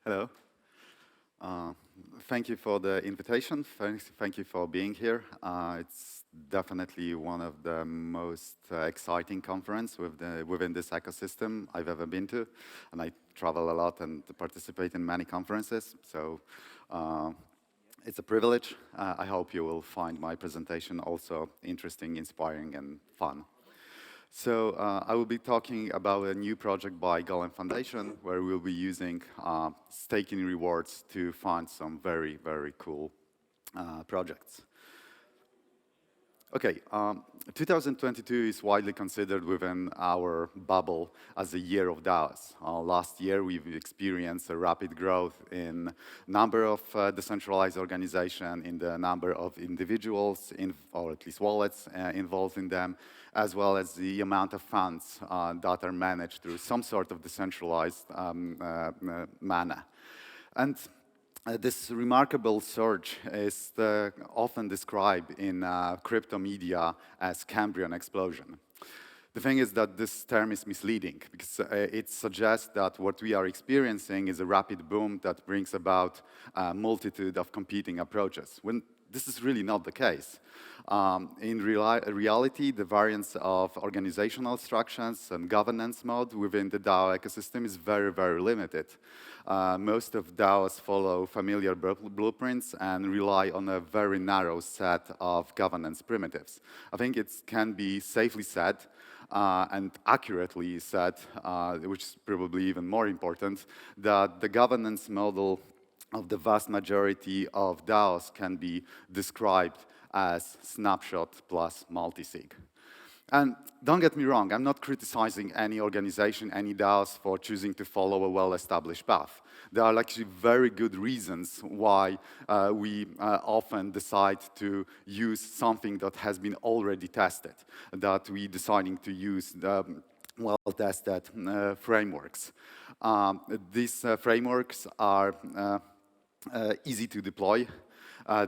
Hello. Uh, Thank you for the invitation. Thank you for being here. It's definitely one of the most exciting conferences within this ecosystem I've ever been to. And I travel a lot and participate in many conferences. So it's a privilege. I hope you will find my presentation also interesting, inspiring, and fun. So I will be talking about a new project by Golem Foundation where we'll be using staking rewards to fund some very, very cool projects. Okay, 2022 is widely considered within our bubble as a year of DAOs. Last year, we've experienced a rapid growth in number of decentralized organizations, in the number of individuals, or at least wallets involved in them, as well as the amount of funds that are managed through some sort of decentralized manner. And this remarkable surge is often described in crypto media as Cambrian explosion. The thing is that this term is misleading because it suggests that what we are experiencing is a rapid boom that brings about a multitude of competing approaches, when this is really not the case. In reality, the variance of organizational structures and governance mode within the DAO ecosystem is very, very limited. Most of DAOs follow familiar blueprints and rely on a very narrow set of governance primitives. I think it can be safely said and accurately said, which is probably even more important, that the governance model of the vast majority of DAOs can be described as snapshot plus multisig. And don't get me wrong, I'm not criticizing any organization, any DAOs for choosing to follow a well-established path. There are actually very good reasons why we often decide to use something that has been already tested, that we deciding to use the well-tested frameworks. These frameworks are easy to deploy.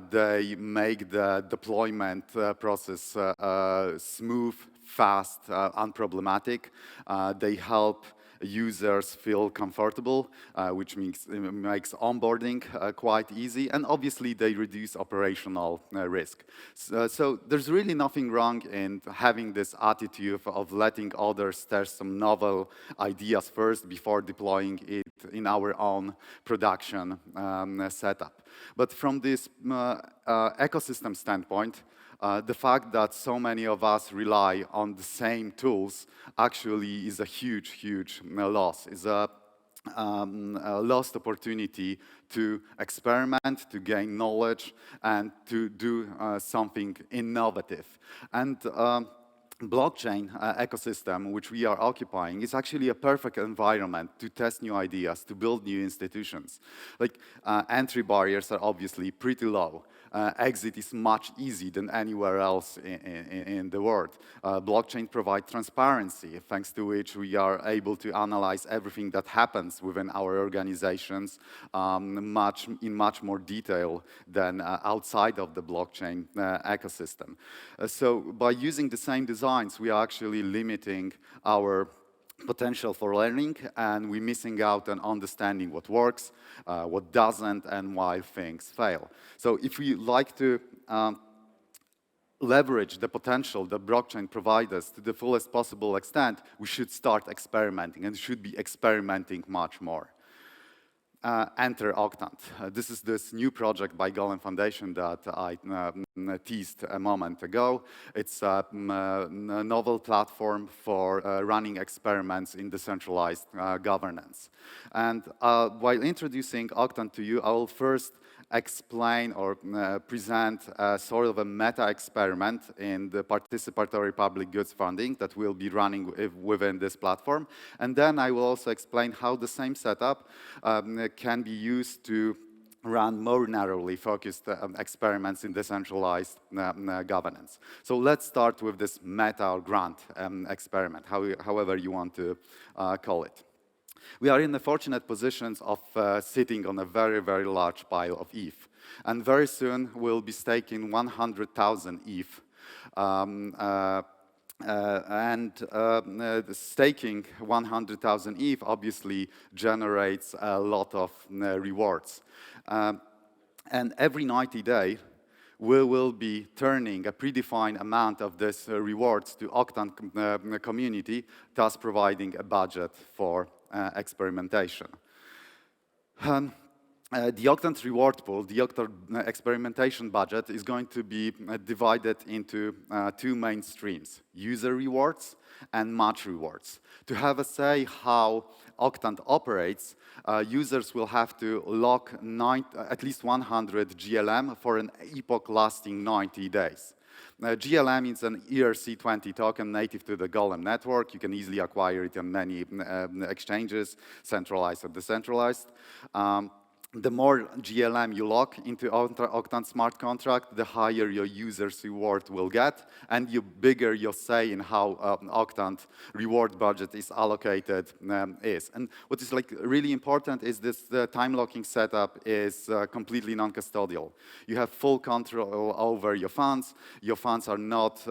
They make the deployment process smooth, fast, unproblematic. They help users feel comfortable, which makes onboarding quite easy, and obviously they reduce operational risk. So there's really nothing wrong in having this attitude of letting others test some novel ideas first before deploying it in our own production setup. But from this ecosystem standpoint, the fact that so many of us rely on the same tools actually is a huge, huge loss. It's a lost opportunity to experiment, to gain knowledge, and to do something innovative. And blockchain ecosystem, which we are occupying, is actually a perfect environment to test new ideas, to build new institutions. Like, entry barriers are obviously pretty low. Exit is much easier than anywhere else in the world. Blockchain provides transparency, thanks to which we are able to analyze everything that happens within our organizations in much more detail than outside of the blockchain ecosystem. So by using the same designs, we are actually limiting our potential for learning, and we're missing out on understanding what works, what doesn't, and why things fail. So if we like to leverage the potential that blockchain provides us to the fullest possible extent, we should start experimenting, and should be experimenting much more. Enter Octant. This is this new project by Golem Foundation that I teased a moment ago. It's a novel platform for running experiments in decentralized governance. And while introducing Octant to you, I will first explain or present sort of a meta-experiment in the participatory public goods funding that we'll be running within this platform. And then I will also explain how the same setup can be used to run more narrowly focused experiments in decentralized governance. So let's start with this meta or grant experiment, however you want to call it. We are in the fortunate positions of sitting on a very, very large pile of ETH. And very soon, we'll be staking 100,000 ETH The staking 100,000 ETH obviously generates a lot of rewards. And every 90 days, we will be turning a predefined amount of this rewards to Octant community, thus providing a budget for experimentation. The Octant reward pool, the Octant experimentation budget, is going to be divided into two main streams: user rewards and match rewards. To have a say how Octant operates, users will have to lock at least 100 GLM for an epoch lasting 90 days. GLM is an ERC20 token native to the Golem network. You can easily acquire it on many exchanges, centralized or decentralized. The more GLM you lock into Octant smart contract, the higher your user's reward will get, and the bigger your say in how Octant reward budget is allocated is. And what is really important is this: the time locking setup is completely non-custodial. You have full control over your funds. Your funds are not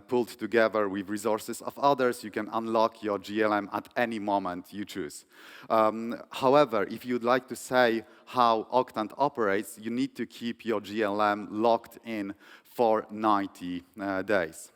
pulled together with resources of others. You can unlock your GLM at any moment you choose. However, if you'd like to say how Octant operates, you need to keep your GLM locked in for 90 days.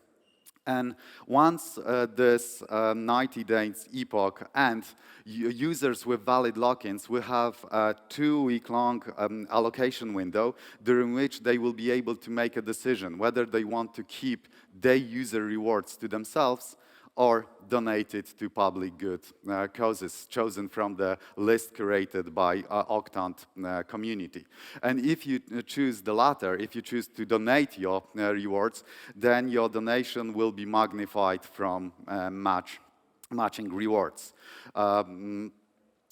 And once this 90 days epoch ends, users with valid lock-ins will have a 2-week-long allocation window during which they will be able to make a decision whether they want to keep their user rewards to themselves or donate it to public good causes chosen from the list created by Octant community. And if you choose the latter, if you choose to donate your rewards, then your donation will be magnified from matching rewards.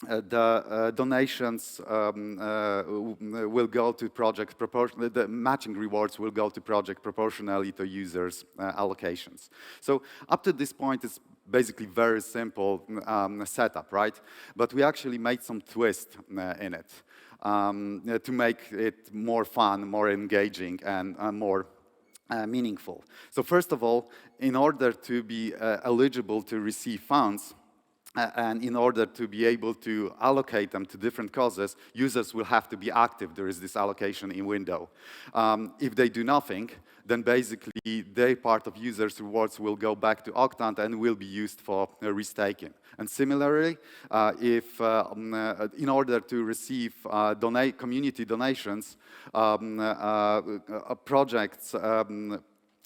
The donations will go to project proportionally. The matching rewards will go to project proportionally to users' allocations. So up to this point, it's basically very simple setup, right? But we actually made some twist in it to make it more fun, more engaging, and more meaningful. So first of all, in order to be eligible to receive funds, and in order to be able to allocate them to different causes, users will have to be active. There is this allocation in window. If they do nothing, then basically their part of users' rewards will go back to Octant and will be used for restaking. And similarly, if in order to receive community donations, projects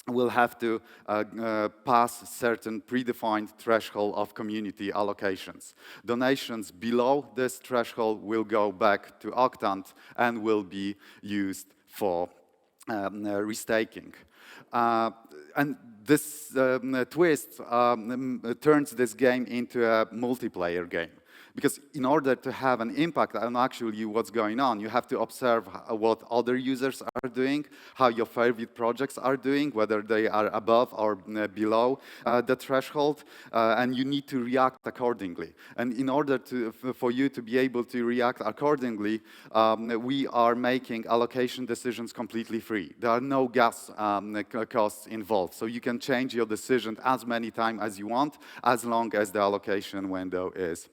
will have to pass certain predefined threshold of community allocations. Donations below this threshold will go back to Octant and will be used for restaking. And this twist turns this game into a multiplayer game. Because in order to have an impact on actually what's going on, you have to observe what other users are doing, how your favorite projects are doing, whether they are above or below the threshold, and you need to react accordingly. And in order for you to be able to react accordingly, we are making allocation decisions completely free. There are no gas costs involved, so you can change your decision as many times as you want, as long as the allocation window is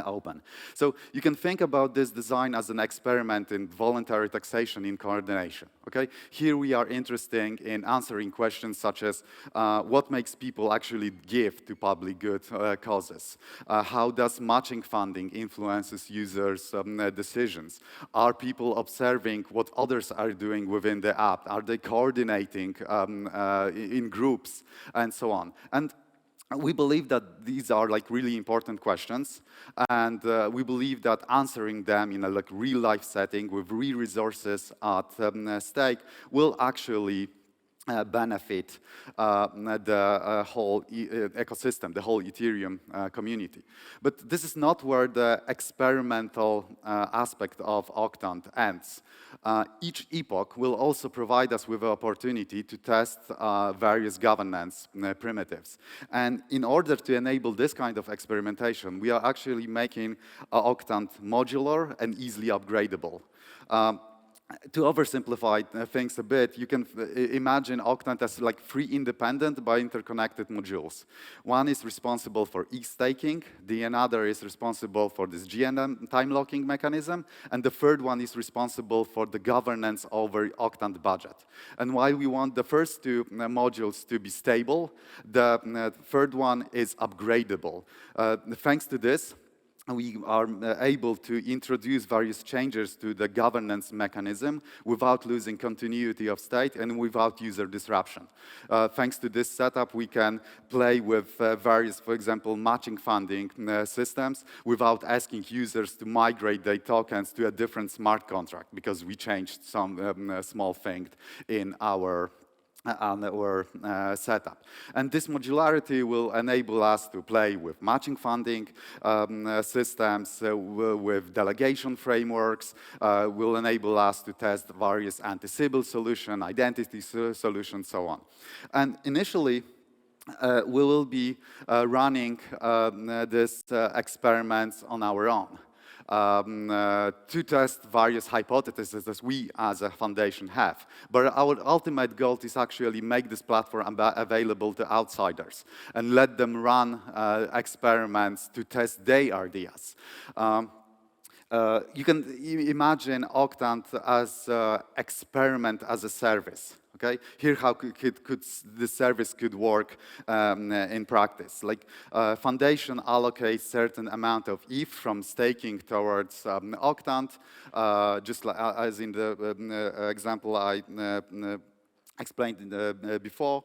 open. So you can think about this design as an experiment in voluntary taxation in coordination. Okay? Here we are interested in answering questions such as what makes people actually give to public good causes? How does matching funding influences users' decisions? Are people observing what others are doing within the app? Are they coordinating in groups and so on? And we believe that these are really important questions, and we believe that answering them in a real-life setting with real resources at stake will actually benefit the whole ecosystem, the whole Ethereum community. But this is not where the experimental aspect of Octant ends. Each epoch will also provide us with the opportunity to test various governance primitives. And in order to enable this kind of experimentation, we are actually making Octant modular and easily upgradable. to oversimplify things a bit, you can imagine Octant as like three independent but interconnected modules. One is responsible for e-staking, the another is responsible for this GNM time locking mechanism, and the third one is responsible for the governance over Octant budget. And while we want the first two modules to be stable, the third one is upgradable. Thanks to this, we are able to introduce various changes to the governance mechanism without losing continuity of state and without user disruption. Thanks to this setup, we can play with various, for example, matching funding systems without asking users to migrate their tokens to a different smart contract because we changed some small thing in our setup. And this modularity will enable us to play with matching funding systems, with delegation frameworks, will enable us to test various anti-Sybil solution, identity solutions, so on. And initially, we will be running these experiments on our own. To test various hypotheses that we as a foundation have. But our ultimate goal is actually make this platform available to outsiders and let them run experiments to test their ideas. You can imagine Octant as experiment as a service. Okay, here how the service could work in practice. Like foundation allocates certain amount of ETH from staking towards Octant, just like, as in the example I explained before.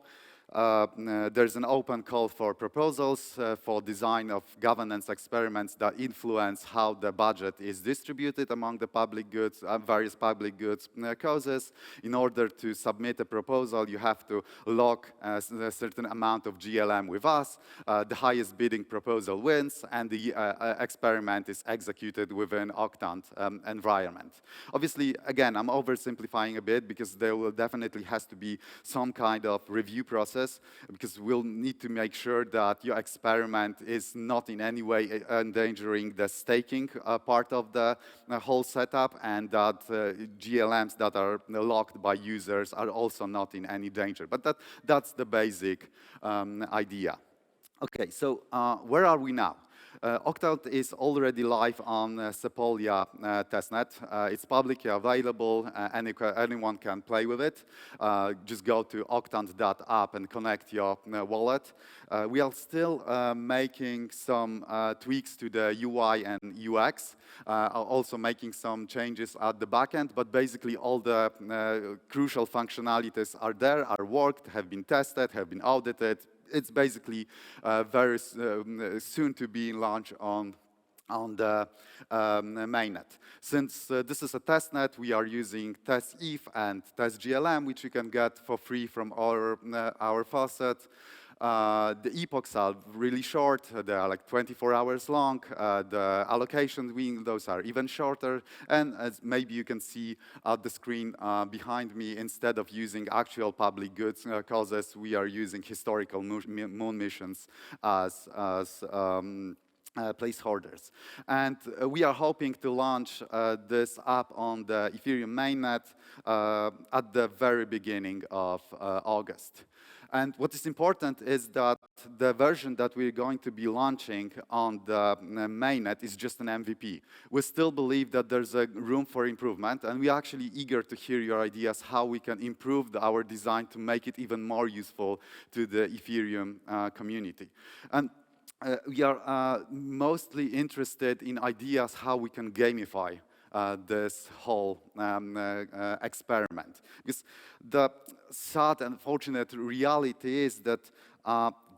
There's an open call for proposals for design of governance experiments that influence how the budget is distributed among the public goods, various public goods causes. In order to submit a proposal, you have to lock a certain amount of GLM with us. The highest bidding proposal wins, and the experiment is executed within Octant environment. Obviously, again, I'm oversimplifying a bit because there will definitely has to be some kind of review process, because we'll need to make sure that your experiment is not in any way endangering the staking part of the whole setup, and that GLMs that are locked by users are also not in any danger. But that's the basic idea. Okay, so where are we now? Octant is already live on Sepolia testnet. It's publicly available. Anyone can play with it. Just go to octant.app and connect your wallet. We are still making some tweaks to the UI and UX, also making some changes at the backend, but basically all the crucial functionalities are there, are worked, have been tested, have been audited. It's basically very soon to be launched on the mainnet. Since this is a testnet, we are using test-ETH and test-GLM, which you can get for free from our faucet. The epochs are really short. They are like 24 hours long. The allocation windows are even shorter. And as maybe you can see at the screen behind me, instead of using actual public goods causes, we are using historical moon missions as placeholders. And we are hoping to launch this app on the Ethereum mainnet at the very beginning of August. And what is important is that the version that we're going to be launching on the mainnet is just an MVP. We still believe that there's a room for improvement, and we're actually eager to hear your ideas how we can improve our design to make it even more useful to the Ethereum community. And we are mostly interested in ideas how we can gamify this whole experiment. Because the sad and unfortunate reality is that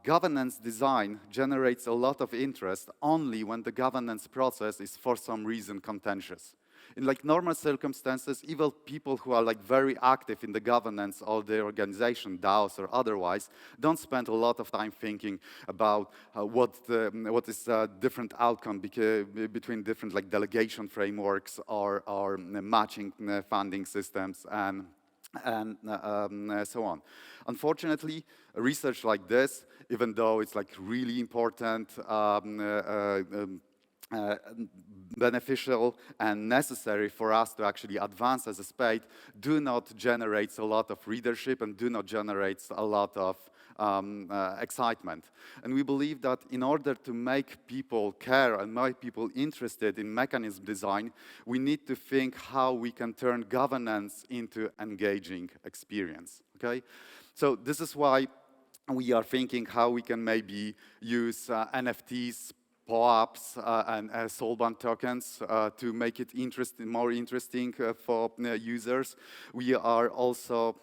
governance design generates a lot of interest only when the governance process is for some reason contentious. In like normal circumstances, even people who are like very active in the governance of the organization, DAOs or otherwise, don't spend a lot of time thinking about what is a different outcome between different like delegation frameworks or matching funding systems and so on. Unfortunately, research like this, even though it's like really important uh, beneficial and necessary for us to actually advance as a spade do not generate a lot of readership and do not generate a lot of excitement. And we believe that in order to make people care and make people interested in mechanism design, we need to think how we can turn governance into engaging experience, okay? So this is why we are thinking how we can maybe use NFTs, POAPs, and soulbound tokens to make it more interesting for users. We are also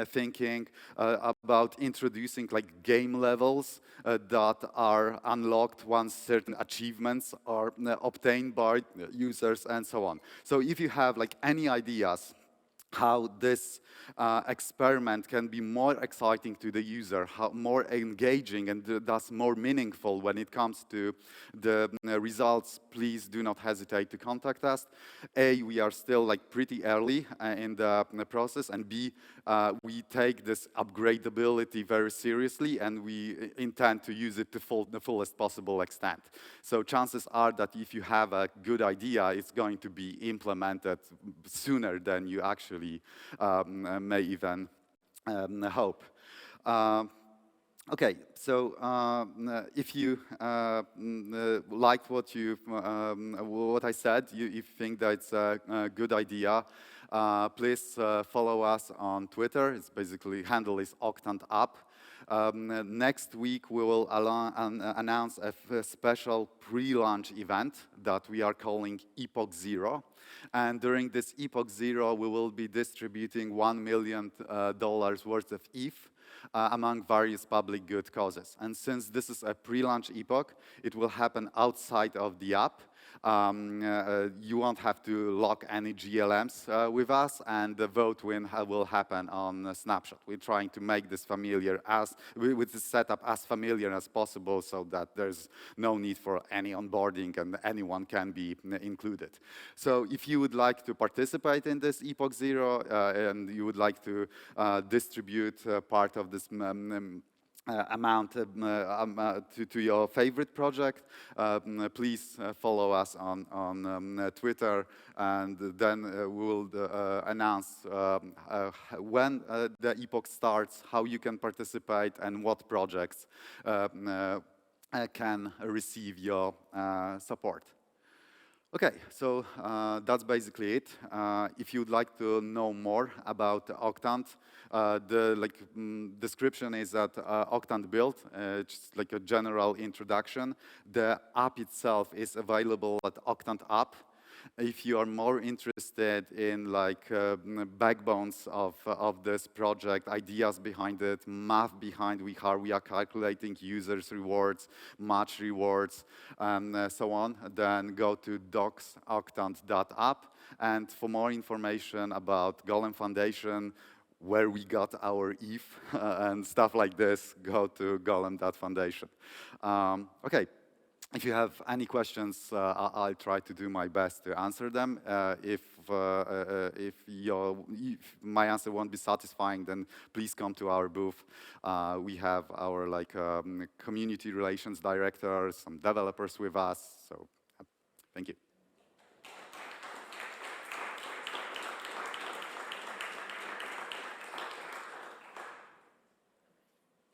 thinking about introducing like game levels that are unlocked once certain achievements are obtained by users and so on. So if you have like any ideas how this experiment can be more exciting to the user, how more engaging and thus more meaningful when it comes to the results, please do not hesitate to contact us. A, we are still like pretty early in the process, and B, we take this upgradability very seriously and we intend to use it to the fullest possible extent. So chances are that if you have a good idea, it's going to be implemented sooner than you actually may even hope. Okay, so if you liked what I said, you think that's a good idea, please follow us on Twitter. It's basically handle is Octant App. Next week, we will announce a special pre-launch event that we are calling Epoch Zero. And during this Epoch Zero, we will be distributing $1 million worth of ETH among various public good causes. And since this is a pre-launch epoch, it will happen outside of the app. You won't have to lock any GLMs with us, and the vote will happen on Snapshot. We're trying to make this familiar with the setup as familiar as possible so that there's no need for any onboarding and anyone can be included. So if you would like to participate in this Epoch Zero and you would like to distribute part of this amount to your favorite project, please follow us on Twitter, and then we will announce when the epoch starts, how you can participate, and what projects can receive your support. Okay, so that's basically it. If you'd like to know more about Octant, the description is that Octant built, it's like a general introduction. The app itself is available at Octant app. If you are more interested in like backbones of this project, ideas behind it, math behind how we are calculating users' rewards, match rewards, and so on, then go to docs.octant.app. And for more information about Golem Foundation, where we got our ETH and stuff like this, go to golem.foundation. Okay. If you have any questions, I'll try to do my best to answer them. If my answer won't be satisfying, then please come to our booth. We have our community relations director, some developers with us. So, thank you.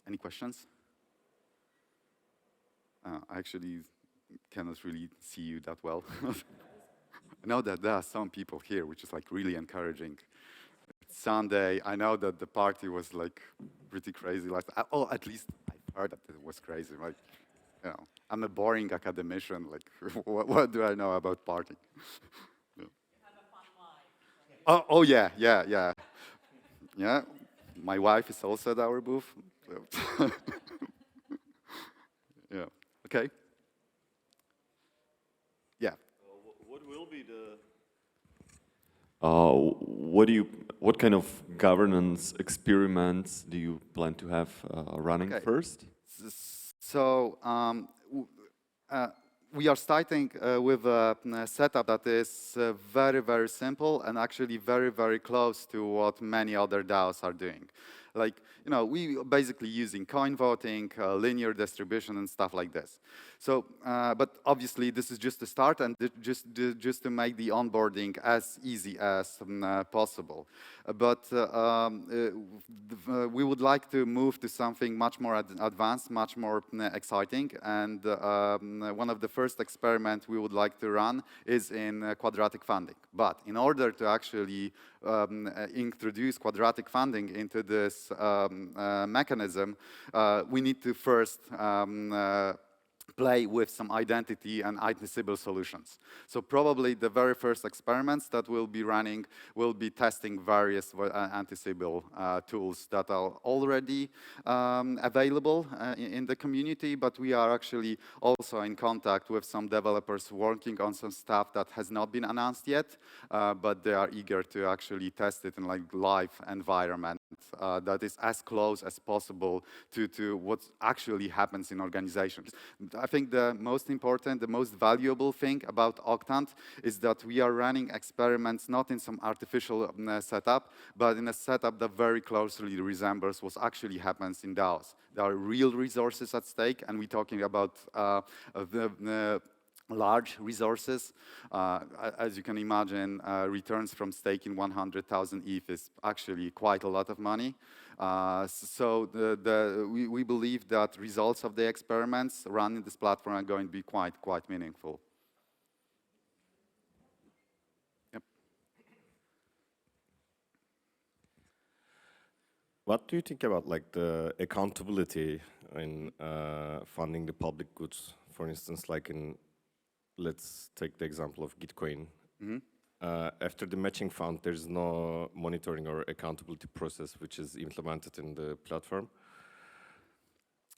Any questions? I actually cannot really see you that well. I know that there are some people here, which is like really encouraging. It's Sunday. I know that the party was like pretty crazy last. Oh, at least I've heard that it was crazy. Like, you know, I'm a boring academician. Like, what do I know about partying? Yeah. You have a fun life. Oh yeah. Yeah. My wife is also at our booth. Yeah. Okay. Yeah. What will be the? What kind of governance experiments do you plan to have running first? So we are starting with a setup that is very, very simple and actually very, very close to what many other DAOs are doing. Like, you know, we are basically using coin voting, linear distribution, and stuff like this. So, but obviously this is just a start, and just to make the onboarding as easy as possible. We would like to move to something much more advanced, much more exciting, and one of the first experiments we would like to run is in quadratic funding. But in order to actually introduce quadratic funding into this mechanism, we need to first play with some identity and anti-Sybil solutions. So probably the very first experiments that we'll be running will be testing various anti-Sybil tools that are already available in the community, but we are actually also in contact with some developers working on some stuff that has not been announced yet, but they are eager to actually test it in like live environment that is as close as possible to what actually happens in organizations. I think the most important, the most valuable thing about Octant is that we are running experiments not in some artificial setup, but in a setup that very closely resembles what actually happens in DAOs. There are real resources at stake, and we're talking about the large resources. As you can imagine, returns from staking 100,000 ETH is actually quite a lot of money. So we believe that results of the experiments run in this platform are going to be quite meaningful. Yep. What do you think about like the accountability in funding the public goods? For instance, like let's take the example of Gitcoin. Mm-hmm. After the matching fund, there's no monitoring or accountability process which is implemented in the platform.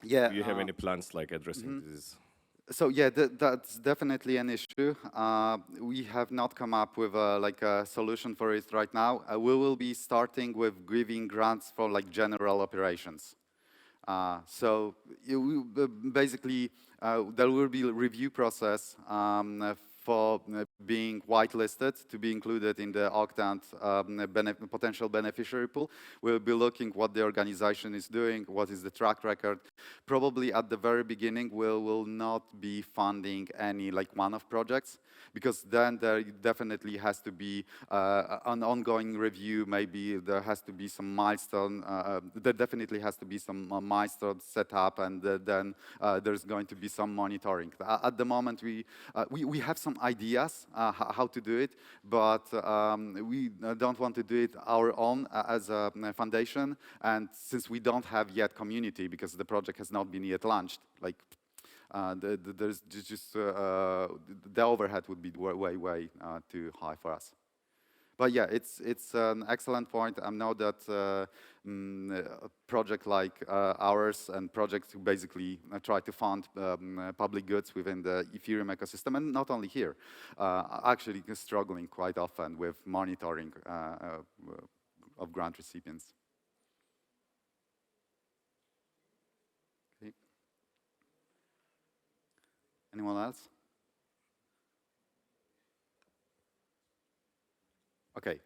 Yeah. Do you have any plans like addressing this? So yeah, that's definitely an issue. We have not come up with a solution for it right now. We will be starting with giving grants for like general operations. So basically, there will be a review process for being whitelisted to be included in the Octant potential beneficiary pool. We'll be looking what the organization is doing, what is the track record. Probably at the very beginning, we will not be funding any like one-off projects, because then there definitely has to be an ongoing review. Maybe there has to be some milestone. There definitely has to be some milestones set up, and then there's going to be some monitoring. At the moment, we have some ideas how to do it, but we don't want to do it our own as a foundation. And since we don't have yet community, because the project has not been yet launched, like there's just the overhead would be way too high for us. But yeah, it's an excellent point. I know that a project like ours and projects who basically try to fund public goods within the Ethereum ecosystem, and not only here, actually struggling quite often with monitoring of grant recipients. Okay. Anyone else? Okay.